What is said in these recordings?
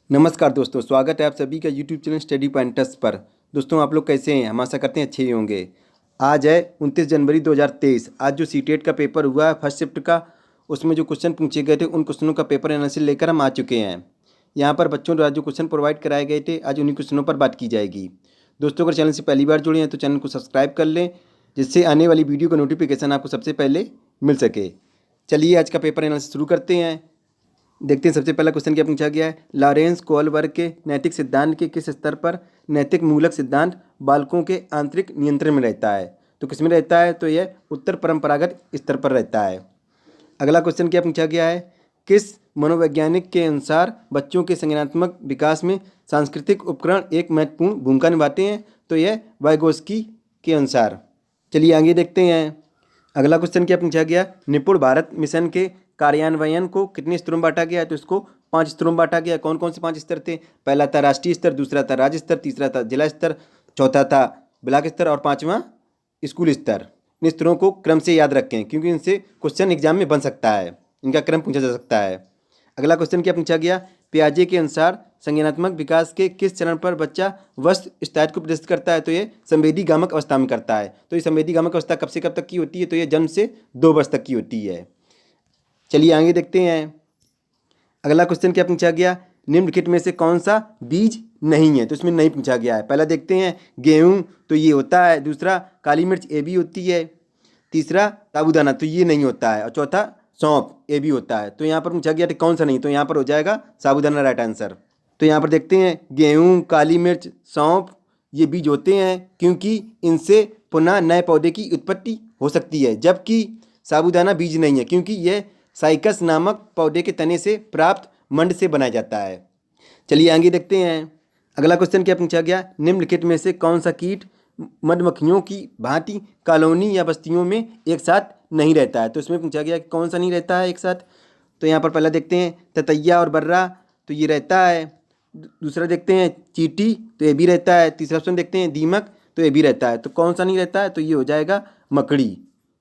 नमस्कार दोस्तों, स्वागत है आप सभी का यूट्यूब चैनल स्टडी पॉइंटर्स पर। दोस्तों आप लोग कैसे हैं? हम आशा करते हैं अच्छे ही होंगे। आज है 29 जनवरी 2023। आज जो सीटेट का पेपर हुआ है फर्स्ट शिफ्ट का, उसमें जो क्वेश्चन पूछे गए थे उन क्वेश्चनों का पेपर एनालिसिस लेकर हम आ चुके हैं। यहाँ पर बच्चों द्वारा जो क्वेश्चन प्रोवाइड कराए गए थे, आज उन्हीं क्वेश्चनों पर बात की जाएगी। दोस्तों अगर चैनल से पहली बार जुड़े हैं तो चैनल को सब्सक्राइब कर लें, जिससे आने वाली वीडियो का नोटिफिकेशन आपको सबसे पहले मिल सके। चलिए आज का पेपर एनालिसिस शुरू करते हैं। देखते हैं सबसे पहला क्वेश्चन क्या पूछा गया है। लॉरेंस कोहलबर्ग के नैतिक सिद्धांत के किस स्तर पर नैतिक मूलक सिद्धांत बालकों के आंतरिक नियंत्रण में रहता है? तो किस में रहता है? तो यह उत्तर परंपरागत स्तर पर रहता है। अगला क्वेश्चन क्या पूछा गया है। किस मनोवैज्ञानिक के अनुसार बच्चों के संज्ञानात्मक विकास में सांस्कृतिक उपकरण एक महत्वपूर्ण भूमिका निभाते हैं? तो यह वाइगोस्की के अनुसार। चलिए आगे देखते हैं। अगला क्वेश्चन क्या पूछा गया। निपुण भारत मिशन के कार्यान्वयन को कितने स्तरों में बांटा गया है? तो इसको 5 स्तरों में बांटा गया। कौन कौन से 5 स्तर थे? पहला था राष्ट्रीय स्तर, दूसरा था राज्य स्तर, तीसरा था जिला स्तर, चौथा था ब्लॉक स्तर और 5वां स्कूल स्तर। इन स्तरों को क्रम से याद रखें क्योंकि इनसे क्वेश्चन एग्जाम में बन सकता है, इनका क्रम पूछा जा सकता है। अगला क्वेश्चन क्या पूछा गया। पियाजे के अनुसार संज्ञानात्मक विकास के किस चरण पर बच्चा वस्तु स्थायित्व को प्रदर्शित करता है? तो ये संवेदी गामक अवस्था में करता है। तो ये संवेदी गामक अवस्था कब से कब तक की होती है? तो ये जन्म से 2 वर्ष तक की होती है। चलिए आगे देखते हैं। अगला क्वेश्चन क्या पूछा गया। निम्नलिखित में से कौन सा बीज नहीं है? तो इसमें नहीं पूछा गया है। पहला देखते हैं गेहूं, तो ये होता है। दूसरा काली मिर्च, ये भी होती है। तीसरा साबूदाना, तो ये नहीं होता है। और चौथा सौंफ, ये भी होता है। तो यहाँ पर पूछा गया था कौन सा नहीं, तो यहाँ पर हो जाएगा साबूदाना राइट आंसर। तो यहाँ पर देखते हैं गेहूँ, काली मिर्च, सौंफ ये बीज होते हैं क्योंकि इनसे पुनः नए पौधे की उत्पत्ति हो सकती है, जबकि साबूदाना बीज नहीं है क्योंकि यह साइकस नामक पौधे के तने से प्राप्त मंड से बनाया जाता है। चलिए आगे देखते हैं। अगला क्वेश्चन क्या पूछा गया। निम्नलिखित में से कौन सा कीट मधुमक्खियों की भांति कॉलोनी या बस्तियों में एक साथ नहीं रहता है? तो इसमें पूछा गया कि कौन सा नहीं रहता है एक साथ। तो यहाँ पर पहला देखते हैं ततैया और बर्रा, तो ये रहता है। दूसरा देखते हैं चींटी, तो ये भी रहता है। तीसरा ऑप्शन देखते हैं दीमक, तो ये भी रहता है। तो कौन सा नहीं रहता है? तो ये हो जाएगा मकड़ी।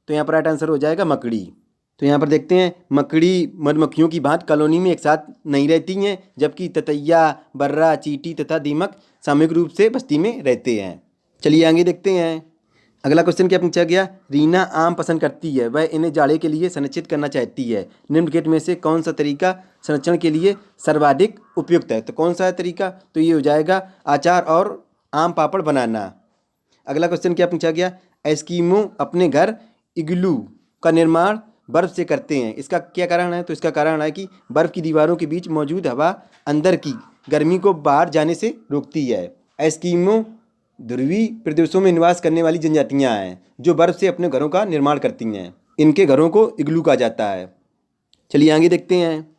तो यहाँ पर राइट आंसर हो जाएगा मकड़ी। तो यहाँ पर देखते हैं मकड़ी मधुमक्खियों की भांति कॉलोनी में एक साथ नहीं रहती हैं, जबकि ततैया, बर्रा, चींटी तथा दीमक सामूहिक रूप से बस्ती में रहते हैं। चलिए आगे देखते हैं। अगला क्वेश्चन क्या पूछा गया। रीना आम पसंद करती है, वह इन्हें जाड़े के लिए संरक्षित करना चाहती है। निम्नलिखित में से कौन सा तरीका संरक्षण के लिए सर्वाधिक उपयुक्त है? तो कौन सा है तरीका? तो ये हो जाएगा अचार और आम पापड़ बनाना। अगला क्वेश्चन क्या पूछा गया। एस्किमो अपने घर इग्लू का निर्माण बर्फ से करते हैं, इसका क्या कारण है? तो इसका कारण है कि बर्फ की दीवारों के बीच मौजूद हवा अंदर की गर्मी को बाहर जाने से रोकती है। एस्किमो ध्रुवीय प्रदेशों में निवास करने वाली जनजातियां हैं जो बर्फ से अपने घरों का निर्माण करती हैं। इनके घरों को इग्लू कहा जाता है। चलिए आगे देखते हैं।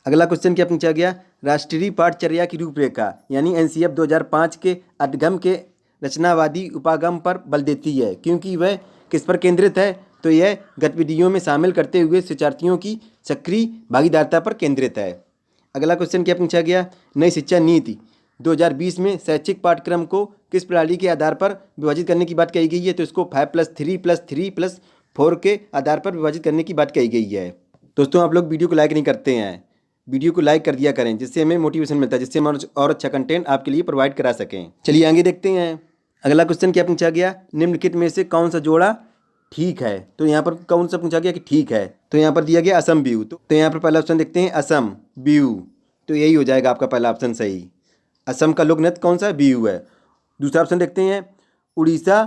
अगला क्वेश्चन क्या पूछा गया। राष्ट्रीय पाठचर्या की रूपरेखा यानी एनसीएफ 2005 के अधिगम के रचनावादी उपागम पर बल देती है क्योंकि वह किस पर केंद्रित है? तो यह गतिविधियों में शामिल करते हुए शिक्षार्थियों की सक्रिय भागीदारिता पर केंद्रित है। अगला क्वेश्चन क्या पूछा गया। नई शिक्षा नीति 2020 में शैक्षिक पाठ्यक्रम को किस प्रणाली के आधार पर विभाजित करने की बात कही गई है? तो इसको 5+3+3+4 के आधार पर विभाजित करने की बात कही गई है। दोस्तों आप लोग वीडियो को लाइक नहीं करते हैं, वीडियो को लाइक कर दिया करें, जिससे हमें मोटिवेशन मिलता है, जिससे हम और अच्छा कंटेंट आपके लिए प्रोवाइड करा सकें। चलिए आगे देखते हैं। अगला क्वेश्चन क्या पूछा गया। निम्नलिखित में से कौन सा जोड़ा ठीक है? तो यहाँ पर कौन सा पूछा गया कि ठीक है? तो यहाँ पर दिया गया असम व्यू। तो यहाँ पर पहला ऑप्शन देखते हैं असम व्यू, तो यही हो जाएगा आपका पहला ऑप्शन सही। असम का लोक नृत्य कौन सा है? बिहू है। दूसरा ऑप्शन देखते हैं उड़ीसा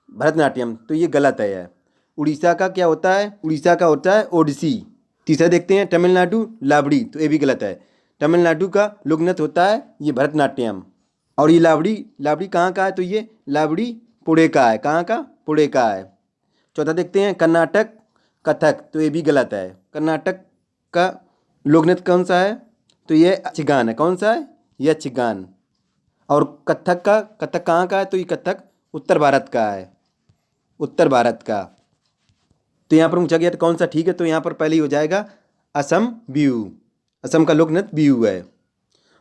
भरतनाट्यम, तो ये गलत है। उड़ीसा का क्या होता है? उड़ीसा का होता है ओडिसी। तीसरा देखते हैं तमिलनाडु लावड़ी, तो ये भी गलत है। तमिलनाडु का लोक नृत्य होता है ये भरतनाट्यम। और ये लावड़ी कहाँ का है? तो ये लावड़ी पुणे का है। कहाँ का? पुणे का है। चौथा देखते हैं कर्नाटक कथक, तो ये भी गलत है। कर्नाटक का लोक नृत्य कौन सा है? तो ये यक्षगान है। कौन सा है? यक्षगान। और कथक कहाँ का है? तो ये कथक उत्तर भारत का है, उत्तर भारत का। तो यहाँ पर पूछा गया तो कौन सा ठीक है? तो यहाँ पर पहले ही हो जाएगा असम बिहू। असम का लोक नृत्य बिहू है।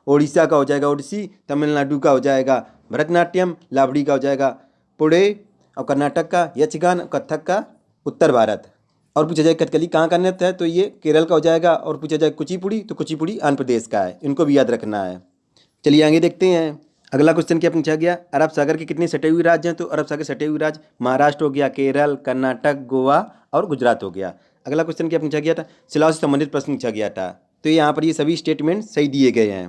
ओडिशा का हो जाएगा ओडिसी, तमिलनाडु का हो जाएगा भरतनाट्यम, लावड़ी का हो जाएगा पुणे, और कर्नाटक का यक्षगान, कथक का उत्तर भारत। और पूछा जाए कथकली कहाँ का नृत्य है तो ये केरल का हो जाएगा। और पूछा जाए कुचिपुड़ी तो कुचिपुड़ी आंध्र प्रदेश का है। इनको भी याद रखना है। चलिए आगे देखते हैं। अगला क्वेश्चन क्या पूछा गया, अरब सागर के कितने सटे हुए राज्य हैं? तो अरब सागर सटे हुए राज्य महाराष्ट्र हो गया, केरल, कर्नाटक, गोवा और गुजरात हो गया। अगला क्वेश्चन क्या पूछा गया था, शिलाओं से संबंधित प्रश्न पूछा गया था। तो यहाँ पर ये सभी स्टेटमेंट सही दिए गए हैं।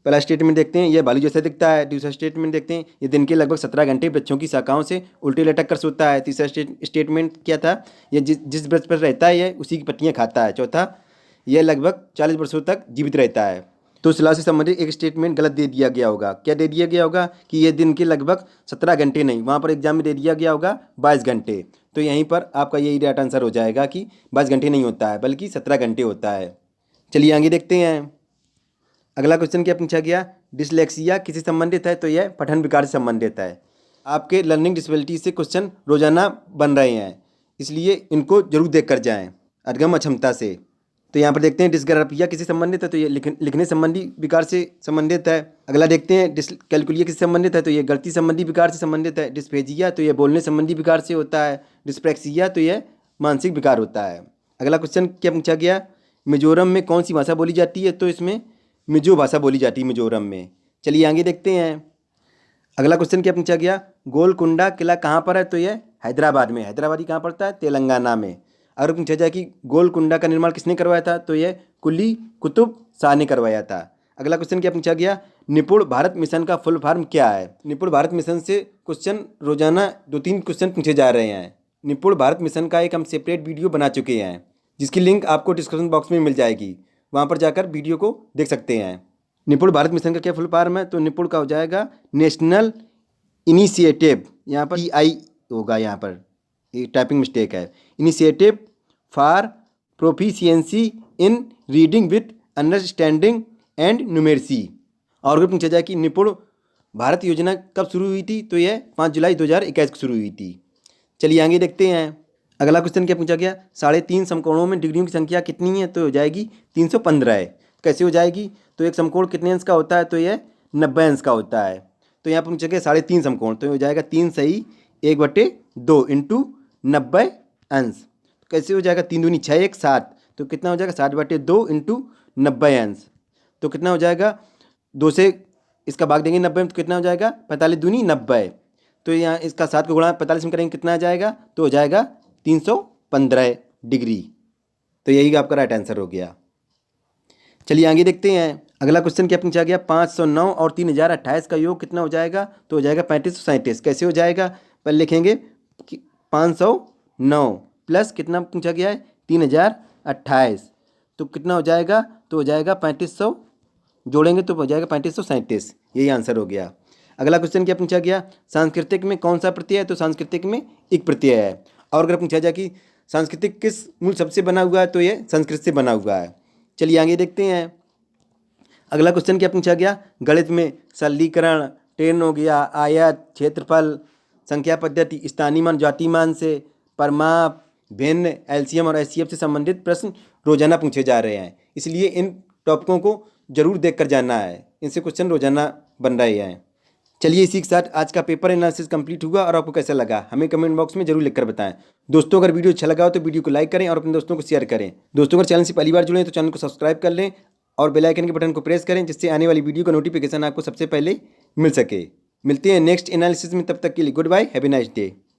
पहला स्टेटमेंट देखते हैं, यह भालू जैसा दिखता है। दूसरा स्टेटमेंट देखते हैं, ये दिन के लगभग 17 घंटे वृक्षों की शाखाओं से उल्टे लटक कर सोता है। तीसरा स्टेटमेंट क्या था, यह जिस वृक्ष पर रहता है यह उसी की पत्तियां खाता है। चौथा, यह लगभग 40 वर्षों तक जीवित रहता है। तो शिलाओं से संबंधित एक स्टेटमेंट गलत दे दिया गया होगा। क्या दे दिया गया होगा कि ये दिन के लगभग 17 घंटे नहीं, वहाँ पर एग्जाम में दे दिया गया होगा 22 घंटे। तो यहीं पर आपका यही राइट आंसर हो जाएगा कि 22 घंटे नहीं होता है बल्कि 17 घंटे होता है। चलिए आगे देखते हैं। अगला क्वेश्चन क्या पूछा गया, डिसलेक्सिया किससे संबंधित है? तो यह पठन विकार से संबंधित है। आपके लर्निंग डिसेबिलिटी से क्वेश्चन रोजाना बन रहे हैं, इसलिए इनको जरूर देख कर जाएँ। अधगम अक्षमता से तो यहाँ पर देखते हैं डिस्ग्राफिया किससे संबंधित है? तो ये लिखने संबंधी विकार से संबंधित है। अगला देखते हैं डिसकैलकुलिया किससे संबंधित है? तो ये गलती संबंधी विकार से संबंधित है। डिस्फेजिया तो ये बोलने संबंधी विकार से होता है। डिस्प्रैक्सिया तो यह मानसिक विकार होता है। अगला क्वेश्चन क्या पूछा गया, मिजोरम में कौन सी भाषा बोली जाती है? तो इसमें मिजो भाषा बोली जाती है मिजोरम में। चलिए आगे देखते हैं। अगला क्वेश्चन क्या पूछा गया, गोलकुंडा किला कहाँ पर है? तो यह हैदराबाद में। हैदराबादी कहाँ पड़ता है? तेलंगाना में। अगर पूछा जाए कि गोलकुंडा का निर्माण किसने करवाया था? तो यह कुली कुतुब शाह ने करवाया था। अगला क्वेश्चन क्या पूछा गया, निपुण भारत मिशन का फुल फॉर्म क्या है? निपुण भारत मिशन से क्वेश्चन रोजाना 2-3 क्वेश्चन पूछे जा रहे हैं। निपुण भारत मिशन का एक हम सेपरेट वीडियो बना चुके हैं, जिसकी लिंक आपको डिस्क्रिप्शन बॉक्स में मिल जाएगी। वहाँ पर जाकर वीडियो को देख सकते हैं। निपुण भारत मिशन का क्या फुल फॉर्म है? तो निपुण का हो जाएगा नेशनल इनिशिएटिव, यहाँ पर EI होगा, यहाँ पर ये टाइपिंग मिस्टेक है। Initiative for proficiency in reading with understanding and numeracy. और अगर पूछा जाए कि निपुण भारत योजना कब शुरू हुई थी? तो यह 5 जुलाई 2021 को शुरू हुई थी। चलिए आगे देखते हैं। अगला क्वेश्चन क्या पूछा गया, 3.5 समकोणों में डिग्रियों की संख्या कितनी है? तो हो जाएगी 315 है। कैसे हो जाएगी? तो एक समकोण कितने अंश का होता है? तो यह 90 अंश का होता है। तो यहाँ पर पूछा गया 3.5 समकोण, तो हो जाएगा 3 सही 1/2 इंटू 90 अंश। कैसे हो जाएगा, 3 दूनी 6 1 7, तो कितना हो जाएगा 60/2 इंटू 90 अंश। तो कितना हो जाएगा, 2 से इसका भाग देंगे 90 में तो कितना हो जाएगा 45 दूनी 90। तो यहाँ इसका 7 को गुणा 45 में करेंगे कितना आ जाएगा? तो हो जाएगा 315 डिग्री। तो यही आपका राइट आंसर हो गया। चलिए आगे देखते हैं। अगला क्वेश्चन क्या पूछा गया, 509 और 3028 का योग कितना हो जाएगा? तो हो जाएगा 3537। कैसे हो जाएगा? पहले लिखेंगे कि 509 प्लस कितना पूछा गया है 3028, तो कितना हो जाएगा? तो हो जाएगा 3500, जोड़ेंगे तो हो जाएगा 3537। यही आंसर हो गया। अगला क्वेश्चन क्या पूछा गया, सांस्कृतिक में कौन सा प्रत्यय है? तो सांस्कृतिक में एक प्रत्यय है। और अगर पूछा जाए कि सांस्कृतिक किस मूल शब्द से बना हुआ है? तो ये संस्कृत से बना हुआ है। चलिए आगे देखते हैं। अगला क्वेश्चन क्या पूछा गया, गणित में सरलीकरण, टेन हो गया, आयत, क्षेत्रफल, संख्या पद्धति, स्थानीय मान जाति मान से, परमाप, भिन्न, एलसीएम और एचसीएफ से संबंधित प्रश्न रोजाना पूछे जा रहे हैं, इसलिए इन टॉपिकों को जरूर देख कर जाना है। इनसे क्वेश्चन रोजाना बन रहे हैं। चलिए इसी के साथ आज का पेपर एनालिसिस कंप्लीट हुआ और आपको कैसा लगा हमें कमेंट बॉक्स में जरूर लिखकर बताएं। दोस्तों अगर वीडियो अच्छा लगा हो तो वीडियो को लाइक करें और अपने दोस्तों को शेयर करें। दोस्तों अगर चैनल से पहली बार जुड़े हैं तो चैनल को सब्सक्राइब कर लें और बेल आइकन के बटन को प्रेस करें, जिससे आने वाली वीडियो का नोटिफिकेशन आपको सबसे पहले मिल सके। मिलते हैं नेक्स्ट एनालिसिस में, तब तक के लिए goodbye, have a nice day.